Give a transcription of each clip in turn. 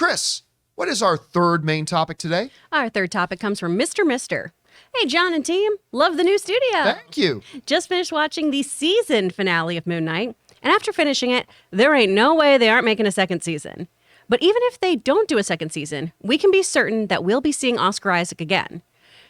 Chris, what is our third main topic today? Our third topic comes from Mr. Mister. Hey, John and team. Love the new studio. Thank you. Just finished watching the season finale of Moon Knight. And after finishing it, there ain't no way they aren't making a second season. But even if they don't do a second season, we can be certain that we'll be seeing Oscar Isaac again.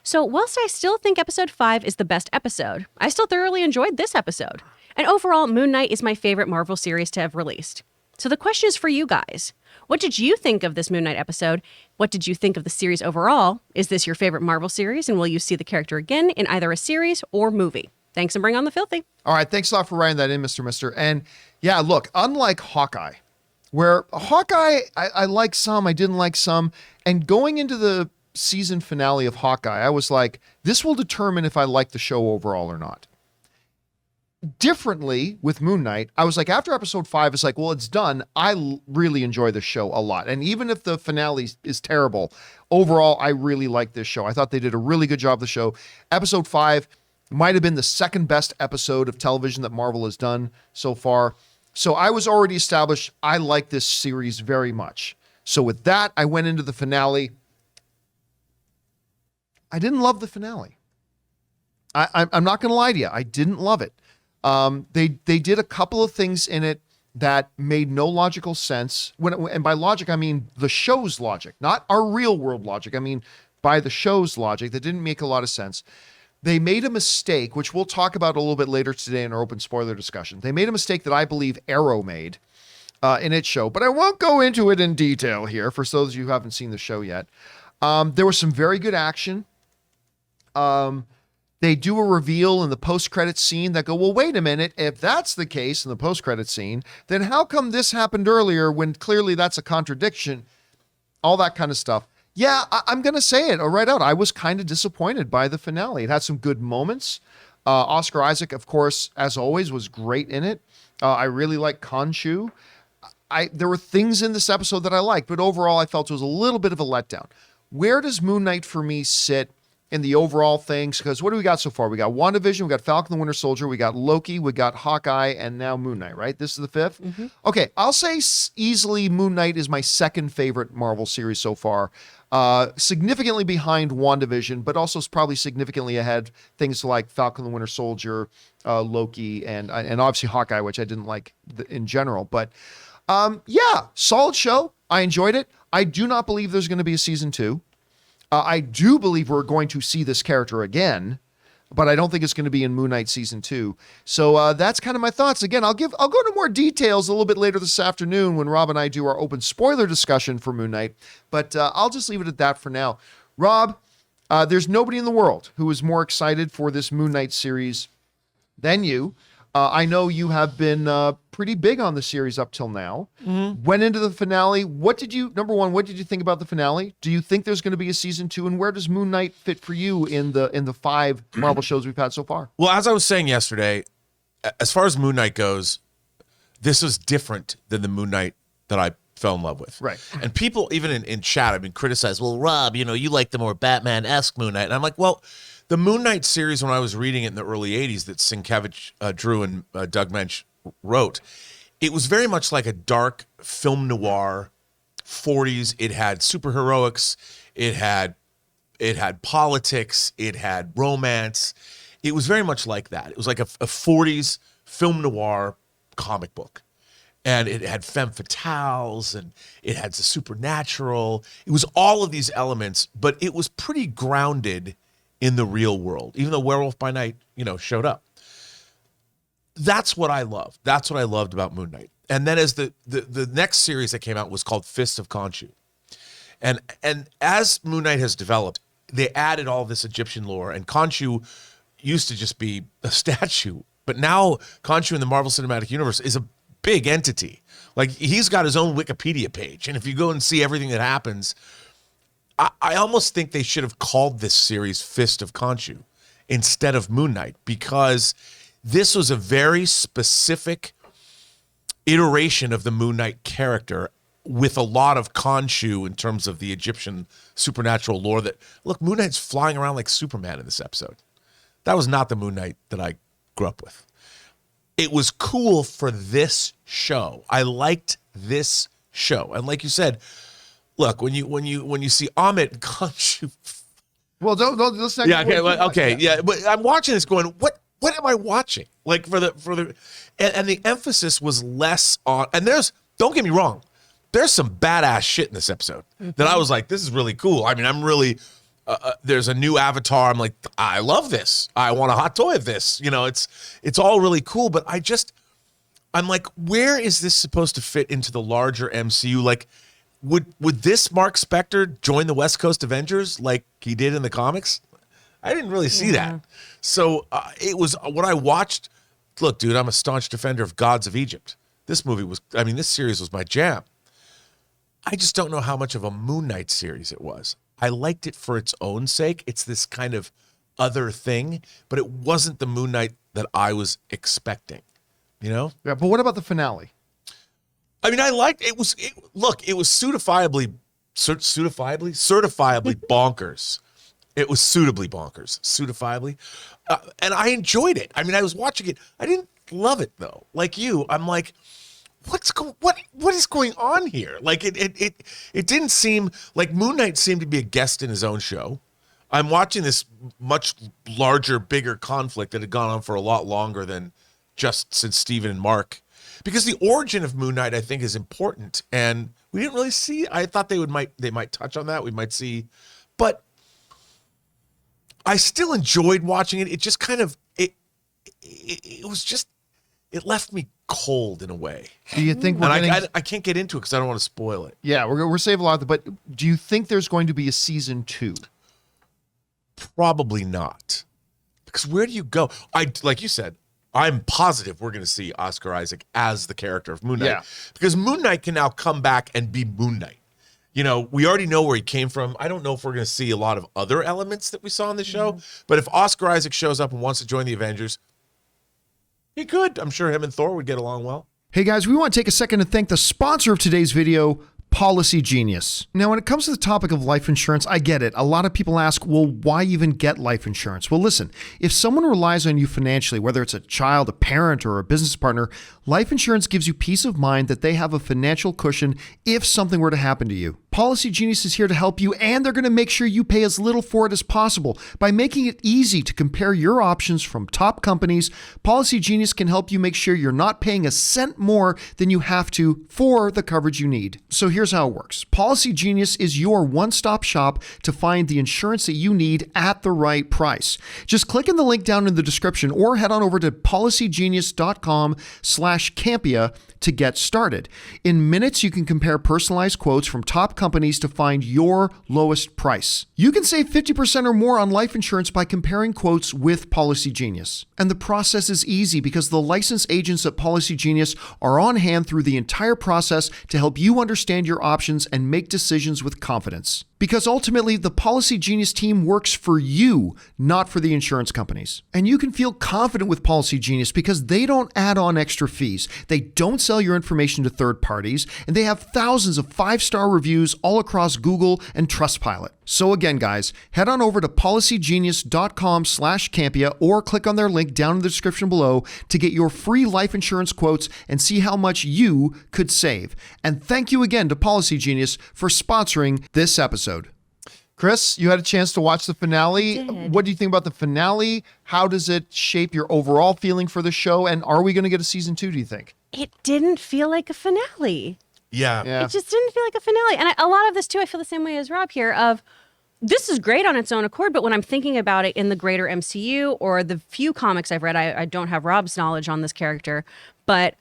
So whilst I still think episode 5 is the best episode, I still thoroughly enjoyed this episode. And overall, Moon Knight is my favorite Marvel series to have released. So the question is for you guys. What did you think of this Moon Knight episode? What did you think of the series overall? Is this your favorite Marvel series, and will you see the character again in either a series or movie? Thanks, and bring on the filthy. All right, thanks a lot for writing that in, Mr. Mister. And yeah, look, unlike Hawkeye, where Hawkeye, I like some, I didn't like some, and going into the season finale of Hawkeye, I was like, this will determine if I like the show overall or not. Differently with Moon Knight, I was like, after episode 5, it's like, well, it's done. I really enjoy this show a lot. And even if the finale is terrible, overall, I really like this show. I thought they did a really good job of the show. Episode 5 might have been the second best episode of television that Marvel has done so far. So I was already established. I like this series very much. So with that, I went into the finale. I didn't love the finale. I'm not going to lie to you. I didn't love it. They did a couple of things in it that made no logical sense. And by logic, I mean the show's logic, not our real world logic. I mean, by the show's logic, that didn't make a lot of sense. They made a mistake, which we'll talk about a little bit later today in our open spoiler discussion. They made a mistake that I believe Arrow made in its show, but I won't go into it in detail here for those of you who haven't seen the show yet. There was some very good action. They do a reveal in the post-credit scene that go, well, wait a minute. If that's the case in the post-credit scene, then how come this happened earlier when clearly that's a contradiction? All that kind of stuff. Yeah, I'm going to say it right out. I was kind of disappointed by the finale. It had some good moments. Oscar Isaac, of course, as always, was great in it. I really like Khonshu. There were things in this episode that I liked, but overall I felt it was a little bit of a letdown. Where does Moon Knight for me sit in the overall things? Because what do we got so far? We got WandaVision, we got Falcon the Winter Soldier, we got Loki, we got Hawkeye, and now Moon Knight, right? This is the fifth? Mm-hmm. Okay, I'll say easily Moon Knight is my second favorite Marvel series so far. Significantly behind WandaVision, but also probably significantly ahead things like Falcon the Winter Soldier, Loki, and obviously Hawkeye, which I didn't like in general. But yeah, solid show. I enjoyed it. I do not believe there's going to be a season 2. I do believe we're going to see this character again, but I don't think it's going to be in Moon Knight season 2. So that's kind of my thoughts. Again, I'll go into more details a little bit later this afternoon when Rob and I do our open spoiler discussion for Moon Knight, but I'll just leave it at that for now. Rob, there's nobody in the world who is more excited for this Moon Knight series than you. I know you have been pretty big on the series up till now. Mm-hmm. Went into the finale. Number one, what did you think about the finale? Do you think there's going to be a season 2? And where does Moon Knight fit for you in the 5 Marvel shows we've had so far? Well, as I was saying yesterday, as far as Moon Knight goes, this is different than the Moon Knight that I fell in love with. Right. And people, even in chat, have been criticized. Well, Rob, you like the more Batman-esque Moon Knight. And I'm like, well, the Moon Knight series, when I was reading it in the early 80s that Sienkiewicz drew and Doug Mensch wrote, it was very much like a dark film noir 40s. It had superheroics. It had politics. It had romance. It was very much like that. It was like a 40s film noir comic book. And it had femme fatales, and it had the supernatural. It was all of these elements, but it was pretty grounded in the real world, even though Werewolf by Night, showed up. That's what I loved. That's what I loved about Moon Knight. And then as the next series that came out was called Fist of Khonshu. And as Moon Knight has developed, they added all this Egyptian lore, and Khonshu used to just be a statue. But now Khonshu in the Marvel Cinematic Universe is a big entity. Like, he's got his own Wikipedia page. And if you go and see everything that happens, I almost think they should have called this series Fist of Khonshu instead of Moon Knight, because this was a very specific iteration of the Moon Knight character with a lot of Khonshu in terms of the Egyptian supernatural lore. That, look, Moon Knight's flying around like Superman in this episode. That was not the Moon Knight that I grew up with. It was cool for this show. I liked this show. And like you said, look, when you see Amit and Khonshu. Well, don't let's not. Yeah, okay. But I'm watching this going, what am I watching? Like and the emphasis was less on, and don't get me wrong, there's some badass shit in this episode that I was like, this is really cool. I mean, I'm really, there's a new avatar. I'm like, I love this. I want a hot toy of this. You know, it's all really cool, but I'm like, where is this supposed to fit into the larger MCU? Like, would this Mark Spector join the West Coast Avengers like he did in the comics? I didn't really see that. So it was what I watched. Look, dude, I'm a staunch defender of Gods of Egypt. This series was my jam. I just don't know how much of a Moon Knight series it was. I liked it for its own sake. It's this kind of other thing, but it wasn't the Moon Knight that I was expecting, you know? Yeah, but what about the finale? I mean, I liked it. It was certifiably bonkers. It was suitably bonkers, certifiably. And I enjoyed it. I mean, I was watching it. I didn't love it though. Like you, I'm like, what is going on here? Like it didn't seem like Moon Knight seemed to be a guest in his own show. I'm watching this much larger, bigger conflict that had gone on for a lot longer than just since Steven and Mark. Because the origin of Moon Knight, I think, is important, and we didn't really see. I thought they might touch on that. We might see, but I still enjoyed watching it. It just kind of it left me cold in a way. Do you think we're I can't get into it because I don't want to spoil it. Yeah, we're saving a lot, but do you think there's going to be a season 2? Probably not, because where do you go? Like you said, I'm positive we're going to see Oscar Isaac as the character of Moon Knight, because Moon Knight can now come back and be Moon Knight. You know, we already know where he came from. I don't know if we're going to see a lot of other elements that we saw in the show, but if Oscar Isaac shows up and wants to join the Avengers, he could. I'm sure him and Thor would get along well. Hey guys, we want to take a second to thank the sponsor of today's video, Policy Genius. Now, when it comes to the topic of life insurance, I get it. A lot of people ask, well, why even get life insurance? Well, listen, if someone relies on you financially, whether it's a child, a parent, or a business partner, life insurance gives you peace of mind that they have a financial cushion if something were to happen to you. Policy Genius is here to help you, and they're going to make sure you pay as little for it as possible. By making it easy to compare your options from top companies, Policy Genius can help you make sure you're not paying a cent more than you have to for the coverage you need. So here's how it works. Policy Genius is your one-stop shop to find the insurance that you need at the right price. Just click in the link down in the description or head on over to policygenius.com/Campea to get started. In minutes, you can compare personalized quotes from top companies to find your lowest price. You can save 50% or more on life insurance by comparing quotes with Policy Genius. And the process is easy because the licensed agents at Policy Genius are on hand through the entire process to help you understand your options and make decisions with confidence. Because ultimately, the Policy Genius team works for you, not for the insurance companies. And you can feel confident with Policy Genius because they don't add on extra fees. They don't sell your information to third parties, and they have thousands of 5-star reviews all across Google and Trustpilot. So again, guys, head on over to policygenius.com/Campea or click on their link down in the description below to get your free life insurance quotes and see how much you could save. And thank you again to Policy Genius for sponsoring this episode. Chris, you had a chance to watch the finale. What do you think about the finale? How does it shape your overall feeling for the show? And are we going to get a season 2, do you think? It didn't feel like a finale. Yeah. It just didn't feel like a finale. And a lot of this, too, I feel the same way as Rob here of this is great on its own accord, but when I'm thinking about it in the greater MCU or the few comics I've read, I don't have Rob's knowledge on this character, but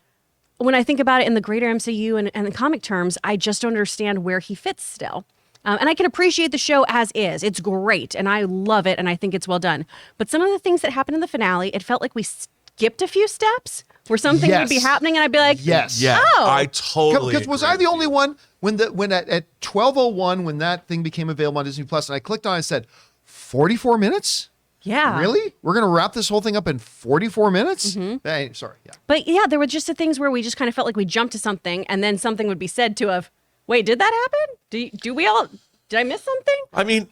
when I think about it in the greater MCU and the comic terms, I just don't understand where he fits still. And I can appreciate the show as is. It's great, and I love it, and I think it's well done. But some of the things that happened in the finale, it felt like we skipped a few steps where something would be happening, and I'd be like, yes. Yeah, oh. I totally Because was I the only one when at 12:01 when that thing became available on Disney Plus, and I clicked on it and said, 44 minutes? Yeah. Really? We're going to wrap this whole thing up in 44 minutes? Hey, sorry. Yeah. But yeah, there were just the things where we just kind of felt like we jumped to something, and then something would be said to of, wait, did that happen? Did I miss something? I mean,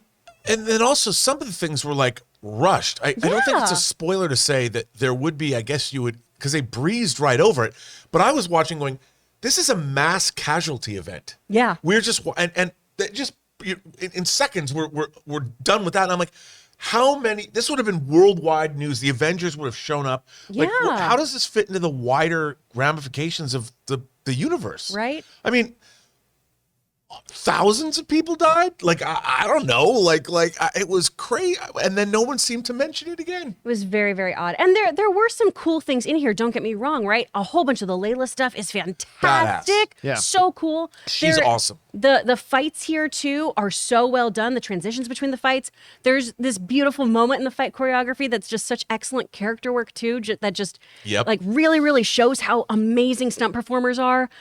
and then also some of the things were like rushed. I don't think it's a spoiler to say that there would be, I guess you would, because they breezed right over it. But I was watching going, this is a mass casualty event. Yeah. We're just, and that just in seconds we're done with that. And I'm like, how many? This would have been worldwide news. The Avengers would have shown up. Like, Yeah. how does this fit into the wider ramifications of the universe? Right. I mean, thousands of people died. Like I don't know. It was crazy, and then no one seemed to mention it again. It was very, very odd. And there were some cool things in here, don't get me wrong, right? A whole bunch of the Layla stuff is fantastic. Yeah. So cool. She's awesome. The fights here, too, are so well done. The transitions between the fights. There's this beautiful moment in the fight choreography that's just such excellent character work, too, that just Yep. like really, really shows how amazing stunt performers are.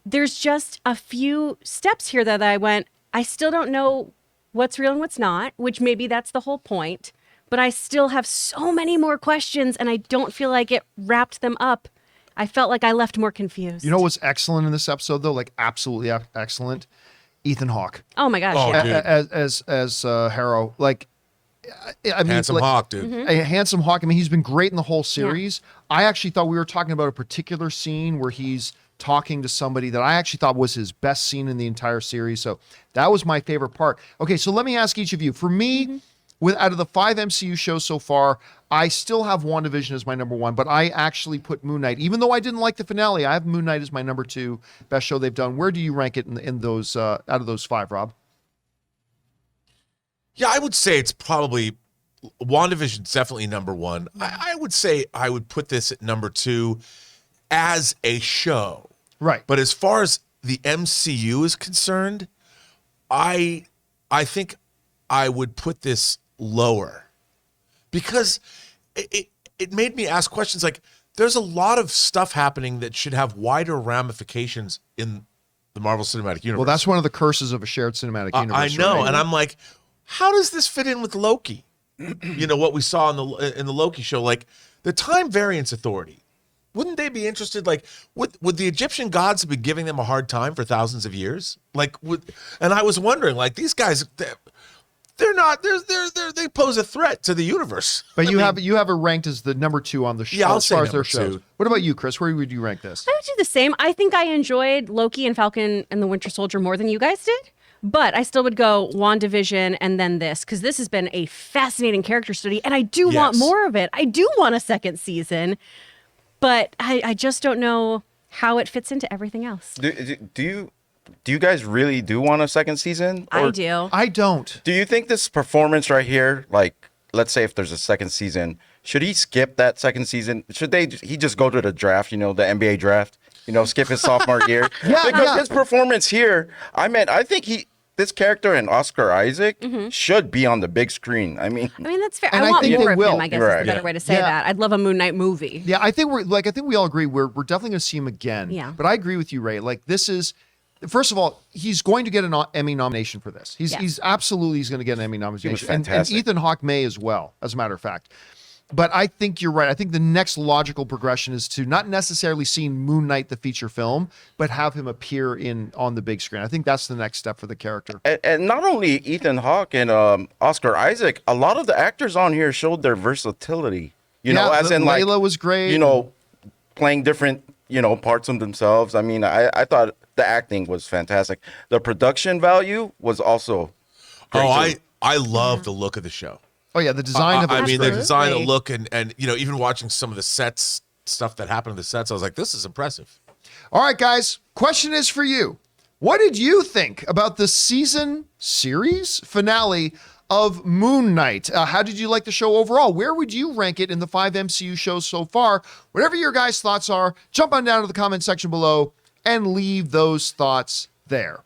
There's just a few steps here that I went, I still don't know what's real and what's not, which maybe that's the whole point. But I still have so many more questions, and I don't feel like it wrapped them up. I felt like I left more confused. You know what's excellent in this episode, though? Like, absolutely excellent? Ethan Hawke. Oh my gosh. Oh, yeah. dude. As Harrow. Like, I mean, Handsome like, Hawk, dude. A handsome Hawk. I mean, he's been great in the whole series. I actually thought we were talking about a particular scene where he's talking to somebody that I actually thought was his best scene in the entire series. So that was my favorite part. Okay, so let me ask each of you. For me, out of the 5 MCU shows so far, I still have WandaVision as my number 1, but I actually put Moon Knight. Even though I didn't like the finale, I have Moon Knight as my number 2 best show they've done. Where do you rank it in those out of those 5, Rob? Yeah, I would say it's probably WandaVision's definitely number 1. I would say I would put this at number 2 as a show. Right. But as far as the MCU is concerned, I think I would put this lower because it made me ask questions like there's a lot of stuff happening that should have wider ramifications in the Marvel Cinematic Universe. Well, that's one of the curses of a shared cinematic universe. I know, right? and I'm like, how does this fit in with Loki? You know what we saw in the Loki show, like the Time Variance Authority. Wouldn't they be interested? Like, would the Egyptian gods have been giving them a hard time for thousands of years? Like, and I was wondering, like, these guys, they're not, they pose a threat to the universe. But you have it ranked as the number 2 on the show. Yeah, I'll as say far as their number shows. 2. What about you, Chris? Where would you rank this? I would do the same. I think I enjoyed Loki and Falcon and the Winter Soldier more than you guys did. But I still would go WandaVision and then this, because this has been a fascinating character study, and I do want Yes. more of it. I do want a second season, but I just don't know how it fits into everything else. Do you guys really do want a second season? I Or do. I don't. Do you think this performance right here, like, let's say if there's a second season, should he skip that second season? Should he just go to the draft, the NBA draft? Skip his sophomore year? Yeah, because yeah. his performance here, I think this character and Oscar Isaac should be on the big screen. I mean, That's fair. And I I want think more they of will. him, I guess Right. is the better Yeah. way to say Yeah. that. I'd love a Moon Knight movie. Yeah, I think we all agree we're definitely going to see him again. Yeah. But I agree with you, Ray. Like, this is, first of all, he's going to get an Emmy nomination for this. He's Yes. absolutely going to get an Emmy nomination. And fantastic. Ethan Hawke may as well, as a matter of fact. But I think you're right. I think the next logical progression is to not necessarily see Moon Knight the feature film, but have him appear on the big screen. I think that's the next step for the character. and not only Ethan Hawke and Oscar Isaac, a lot of the actors on here showed their versatility. As in like Layla was great. playing different parts of themselves. I mean, I thought the acting was fantastic. The production value was also great too. I love the look of the show. Oh yeah, the design of it. I was mean, the great. design, the Absolutely. look, and even watching some of the sets, stuff that happened in the sets, I was like, this is impressive. All right, guys. Question is for you. What did you think about the series finale of Moon Knight? How did you like the show overall? Where would you rank it in the 5 MCU shows so far? Whatever your guys' thoughts are, jump on down to the comment section below and leave those thoughts there.